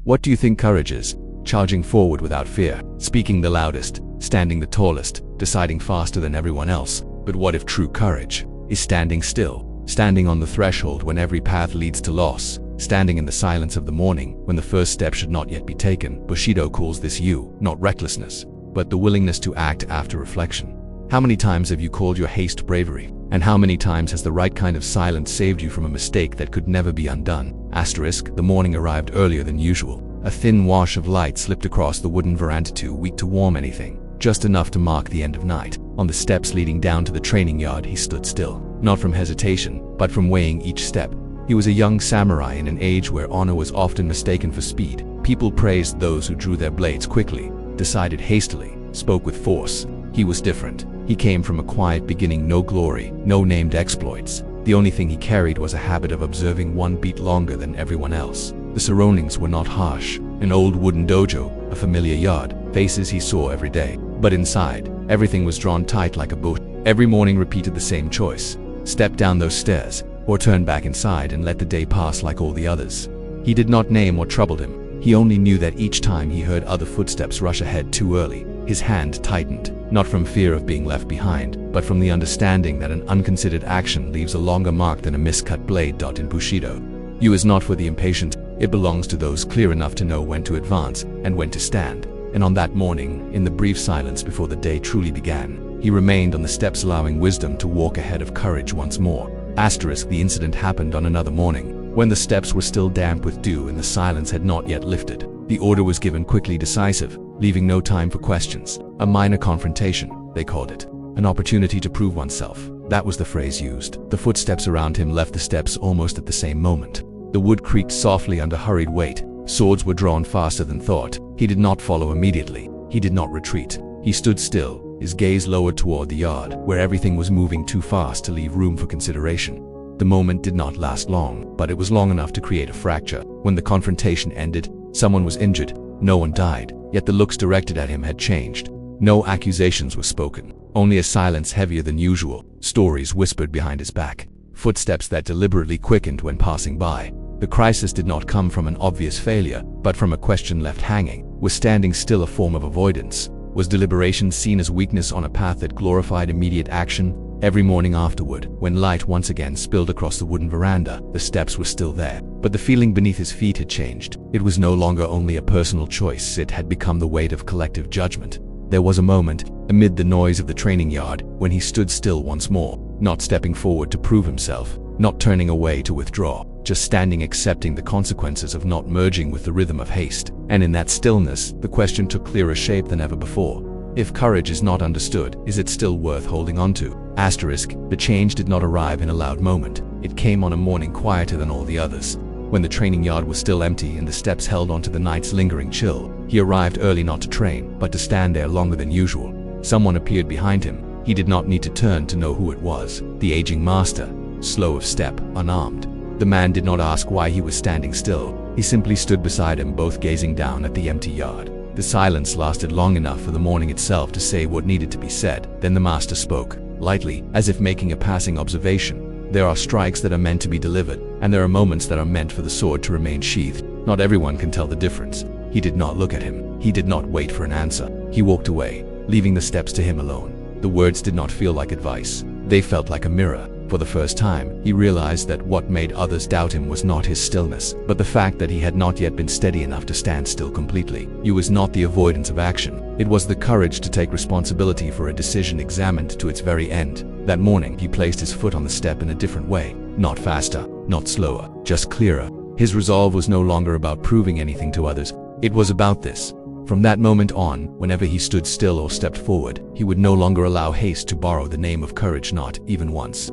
What do you think courage is? Charging forward without fear, speaking the loudest, standing the tallest, deciding faster than everyone else. But what if true courage is standing still, standing on the threshold when every path leads to loss, standing in the silence of the morning when the first step should not yet be taken? Bushido calls this not recklessness, but the willingness to act after reflection. How many times have you called your haste bravery? And how many times has the right kind of silence saved you from a mistake that could never be undone? The morning arrived earlier than usual. A thin wash of light slipped across the wooden veranda, too weak to warm anything, just enough to mark the end of night. On the steps leading down to the training yard, he stood still, not from hesitation, but from weighing each step. He was a young samurai in an age where honor was often mistaken for speed. People praised those who drew their blades quickly, decided hastily, spoke with force. He was different. He came from a quiet beginning, no glory, no named exploits. The only thing he carried was a habit of observing one beat longer than everyone else. The surroundings were not harsh. An old wooden dojo, a familiar yard, faces he saw every day. But inside, everything was drawn tight like a boot. Every morning repeated the same choice: step down those stairs, or turn back inside and let the day pass like all the others. He did not name what troubled him. He only knew that each time he heard other footsteps rush ahead too early, his hand tightened, not from fear of being left behind, but from the understanding that an unconsidered action leaves a longer mark than a miscut blade. In Bushido, you is not for the impatient. It belongs to those clear enough to know when to advance and when to stand. And on that morning, in the brief silence before the day truly began, he remained on the steps, allowing wisdom to walk ahead of courage once more. The incident happened on another morning, when the steps were still damp with dew and the silence had not yet lifted. The order was given quickly, decisive, leaving no time for questions. A minor confrontation, they called it. An opportunity to prove oneself. That was the phrase used. The footsteps around him left the steps almost at the same moment. The wood creaked softly under hurried weight. Swords were drawn faster than thought. He did not follow immediately. He did not retreat. He stood still, his gaze lowered toward the yard, where everything was moving too fast to leave room for consideration. The moment did not last long, but it was long enough to create a fracture. When the confrontation ended, someone was injured. No one died, yet the looks directed at him had changed. No accusations were spoken, only a silence heavier than usual, stories whispered behind his back, footsteps that deliberately quickened when passing by. The crisis did not come from an obvious failure, but from a question left hanging. Was standing still a form of avoidance? Was deliberation seen as weakness on a path that glorified immediate action? Every morning afterward, when light once again spilled across the wooden veranda, the steps were still there, but the feeling beneath his feet had changed. It was no longer only a personal choice, it had become the weight of collective judgment. There was a moment, amid the noise of the training yard, when he stood still once more, not stepping forward to prove himself, not turning away to withdraw, just standing, accepting the consequences of not merging with the rhythm of haste. And in that stillness, the question took clearer shape than ever before. If courage is not understood, is it still worth holding on to? The change did not arrive in a loud moment. It came on a morning quieter than all the others. When the training yard was still empty and the steps held onto the night's lingering chill, he arrived early, not to train, but to stand there longer than usual. Someone appeared behind him. He did not need to turn to know who it was. The aging master, slow of step, unarmed. The man did not ask why he was standing still. He simply stood beside him, both gazing down at the empty yard. The silence lasted long enough for the morning itself to say what needed to be said. Then the master spoke, lightly, as if making a passing observation. There are strikes that are meant to be delivered, and there are moments that are meant for the sword to remain sheathed. Not everyone can tell the difference. He did not look at him. He did not wait for an answer. He walked away, leaving the steps to him alone. The words did not feel like advice. They felt like a mirror. For the first time, he realized that what made others doubt him was not his stillness, but the fact that he had not yet been steady enough to stand still completely. It was not the avoidance of action. It was the courage to take responsibility for a decision examined to its very end. That morning, he placed his foot on the step in a different way. Not faster, not slower, just clearer. His resolve was no longer about proving anything to others. It was about this. From that moment on, whenever he stood still or stepped forward, he would no longer allow haste to borrow the name of courage, not even once.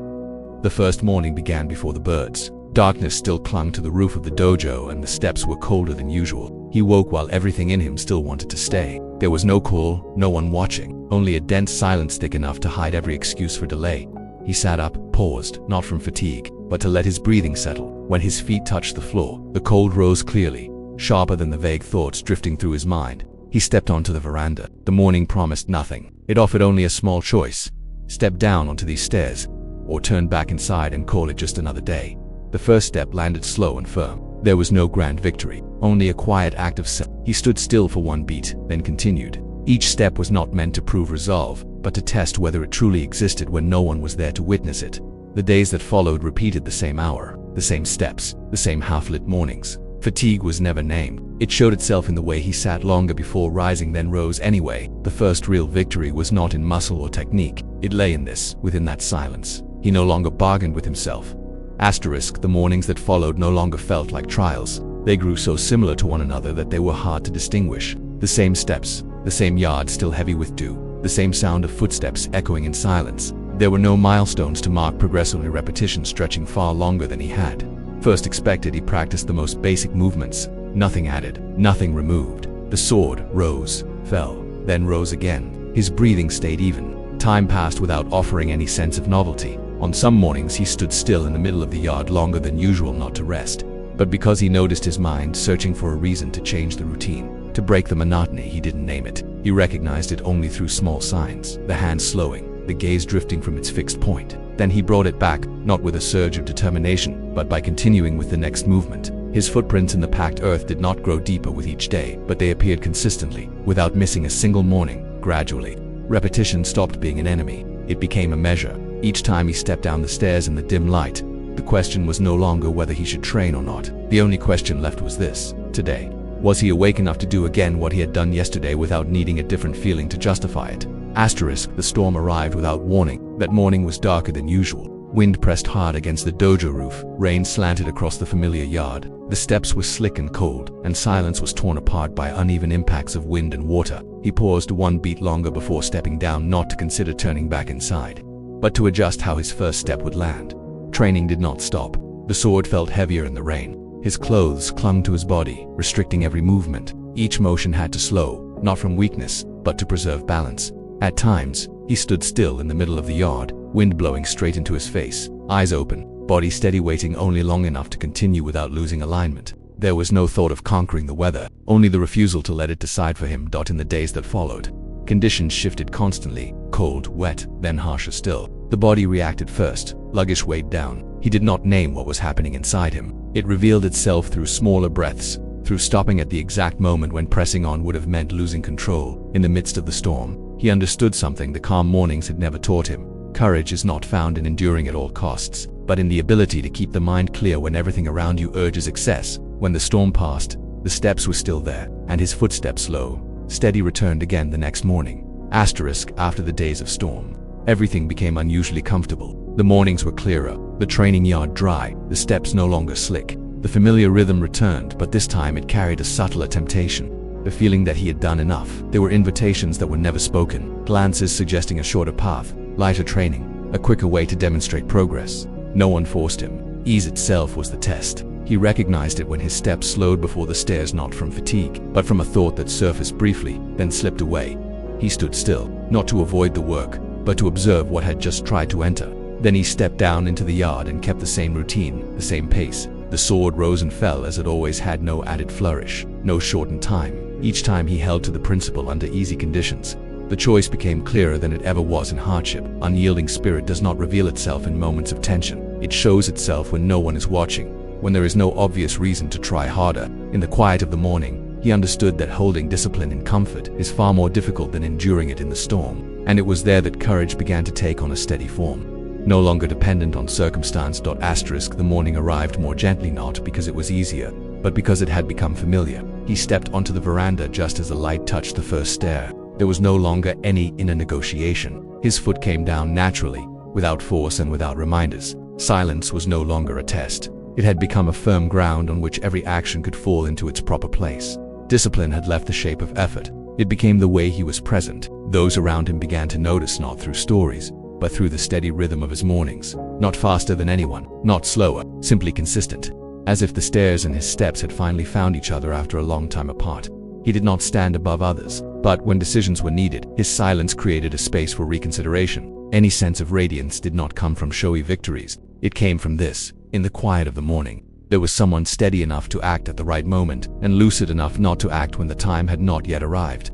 The first morning began before the birds. Darkness still clung to the roof of the dojo and the steps were colder than usual. He woke while everything in him still wanted to stay. There was no call, no one watching, only a dense silence thick enough to hide every excuse for delay. He sat up, paused, not from fatigue, but to let his breathing settle. When his feet touched the floor, the cold rose clearly, sharper than the vague thoughts drifting through his mind. He stepped onto the veranda. The morning promised nothing. It offered only a small choice. Step down onto these stairs, or turn back inside and call it just another day. The first step landed slow and firm. There was no grand victory, only a quiet act of self. He stood still for one beat, then continued. Each step was not meant to prove resolve, but to test whether it truly existed when no one was there to witness it. The days that followed repeated the same hour, the same steps, the same half-lit mornings. Fatigue was never named. It showed itself in the way he sat longer before rising, then rose anyway. The first real victory was not in muscle or technique. It lay in this, within that silence. He no longer bargained with himself. The mornings that followed no longer felt like trials. They grew so similar to one another that they were hard to distinguish. The same steps, the same yard still heavy with dew, the same sound of footsteps echoing in silence. There were no milestones to mark progress, only repetition stretching far longer than he had first expected. He practiced the most basic movements, nothing added, nothing removed. The sword rose, fell, then rose again. His breathing stayed even. Time passed without offering any sense of novelty. On some mornings he stood still in the middle of the yard longer than usual, not to rest, but because he noticed his mind searching for a reason to change the routine, to break the monotony. He didn't name it. He recognized it only through small signs, the hand slowing, the gaze drifting from its fixed point. Then he brought it back, not with a surge of determination, but by continuing with the next movement. His footprints in the packed earth did not grow deeper with each day, but they appeared consistently, without missing a single morning. Gradually, repetition stopped being an enemy. It became a measure. Each time he stepped down the stairs in the dim light, the question was no longer whether he should train or not. The only question left was this: today, was he awake enough to do again what he had done yesterday without needing a different feeling to justify it? The storm arrived without warning. That morning was darker than usual. Wind pressed hard against the dojo roof. Rain slanted across the familiar yard. The steps were slick and cold, and silence was torn apart by uneven impacts of wind and water. He paused one beat longer before stepping down, not to consider turning back inside, but to adjust how his first step would land. Training did not stop. The sword felt heavier in the rain. His clothes clung to his body, restricting every movement. Each motion had to slow, not from weakness, but to preserve balance. At times, he stood still in the middle of the yard, wind blowing straight into his face, eyes open, body steady, waiting only long enough to continue without losing alignment. There was no thought of conquering the weather, only the refusal to let it decide for him. In the days that followed, conditions shifted constantly, cold, wet, then harsher still. The body reacted first, sluggish, weighed down. He did not name what was happening inside him. It revealed itself through smaller breaths, through stopping at the exact moment when pressing on would have meant losing control. In the midst of the storm, he understood something the calm mornings had never taught him. Courage is not found in enduring at all costs, but in the ability to keep the mind clear when everything around you urges excess. When the storm passed, the steps were still there, and his footsteps slow, steady returned again the next morning. After the days of storm, everything became unusually comfortable. The mornings were clearer, the training yard dry, the steps no longer slick. The familiar rhythm returned, but this time it carried a subtler temptation. The feeling that he had done enough. There were invitations that were never spoken, glances suggesting a shorter path, lighter training, a quicker way to demonstrate progress. No one forced him. Ease itself was the test. He recognized it when his steps slowed before the stairs, not from fatigue, but from a thought that surfaced briefly, then slipped away. He stood still, not to avoid the work, but to observe what had just tried to enter. Then he stepped down into the yard and kept the same routine, the same pace. The sword rose and fell as it always had, no added flourish, no shortened time. Each time he held to the principle under easy conditions. The choice became clearer than it ever was in hardship. Unyielding spirit does not reveal itself in moments of tension. It shows itself when no one is watching, when there is no obvious reason to try harder. In the quiet of the morning, he understood that holding discipline in comfort is far more difficult than enduring it in the storm. And it was there that courage began to take on a steady form. No longer dependent on circumstance. The morning arrived more gently, not because it was easier, but because it had become familiar. He stepped onto the veranda just as the light touched the first stair. There was no longer any inner negotiation. His foot came down naturally, without force and without reminders. Silence was no longer a test. It had become a firm ground on which every action could fall into its proper place. Discipline had left the shape of effort. It became the way he was present. Those around him began to notice, not through stories, but through the steady rhythm of his mornings. Not faster than anyone, not slower, simply consistent. As if the stairs and his steps had finally found each other after a long time apart. He did not stand above others, but when decisions were needed, his silence created a space for reconsideration. Any sense of radiance did not come from showy victories. It came from this: in the quiet of the morning, there was someone steady enough to act at the right moment, and lucid enough not to act when the time had not yet arrived.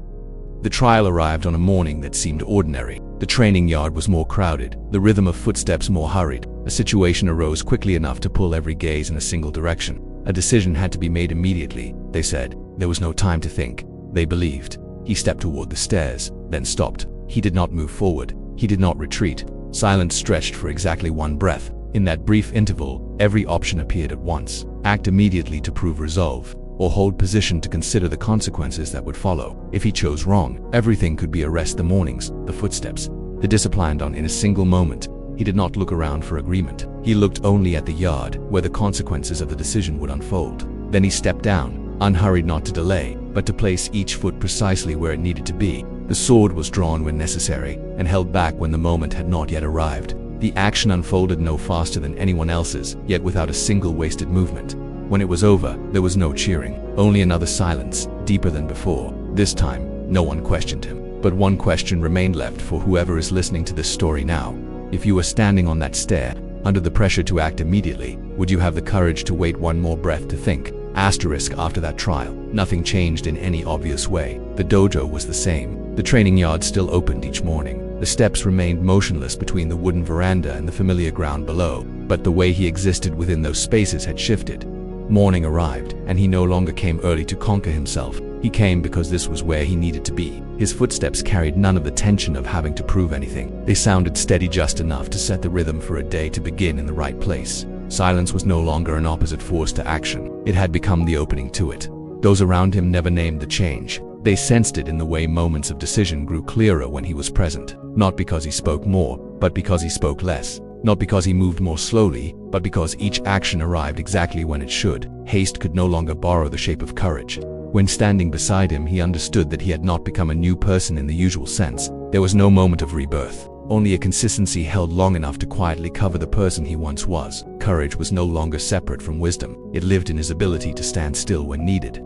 The trial arrived on a morning that seemed ordinary. The training yard was more crowded, the rhythm of footsteps more hurried. A situation arose quickly enough to pull every gaze in a single direction. A decision had to be made immediately, they said. There was no time to think. They believed. He stepped toward the stairs, then stopped. He did not move forward. He did not retreat. Silence stretched for exactly one breath. In that brief interval, every option appeared at once. Act immediately to prove resolve, or hold position to consider the consequences that would follow. If he chose wrong, everything could be arrest: the mornings, the footsteps, the discipline on in a single moment. He did not look around for agreement. He looked only at the yard, where the consequences of the decision would unfold. Then he stepped down, unhurried, not to delay, but to place each foot precisely where it needed to be. The sword was drawn when necessary, and held back when the moment had not yet arrived. The action unfolded no faster than anyone else's, yet without a single wasted movement. When it was over, there was no cheering, only another silence, deeper than before. This time, no one questioned him. But one question remained left for whoever is listening to this story now. If you were standing on that stair, under the pressure to act immediately, would you have the courage to wait one more breath to think? After that trial, nothing changed in any obvious way. The dojo was the same. The training yard still opened each morning. The steps remained motionless between the wooden veranda and the familiar ground below, but the way he existed within those spaces had shifted. Morning arrived, and he no longer came early to conquer himself. He came because this was where he needed to be. His footsteps carried none of the tension of having to prove anything. They sounded steady just enough to set the rhythm for a day to begin in the right place. Silence was no longer an opposite force to action. It had become the opening to it. Those around him never named the change. They sensed it in the way moments of decision grew clearer when he was present. Not because he spoke more, but because he spoke less. Not because he moved more slowly, but because each action arrived exactly when it should. Haste could no longer borrow the shape of courage. When standing beside him, he understood that he had not become a new person in the usual sense. There was no moment of rebirth, only a consistency held long enough to quietly cover the person he once was. Courage was no longer separate from wisdom. It lived in his ability to stand still when needed,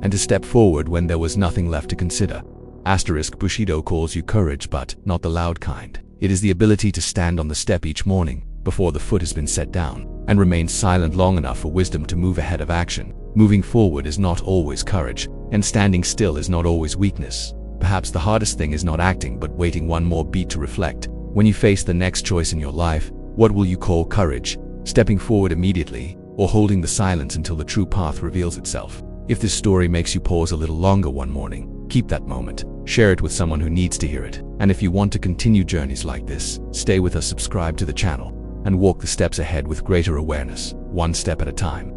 and to step forward when there was nothing left to consider. Bushido calls you courage, but not the loud kind. It is the ability to stand on the step each morning, before the foot has been set down, and remain silent long enough for wisdom to move ahead of action. Moving forward is not always courage, and standing still is not always weakness. Perhaps the hardest thing is not acting, but waiting one more beat to reflect. When you face the next choice in your life, what will you call courage? Stepping forward immediately, or holding the silence until the true path reveals itself? If this story makes you pause a little longer one morning, keep that moment. Share it with someone who needs to hear it. And if you want to continue journeys like this, stay with us, subscribe to the channel, and walk the steps ahead with greater awareness, one step at a time.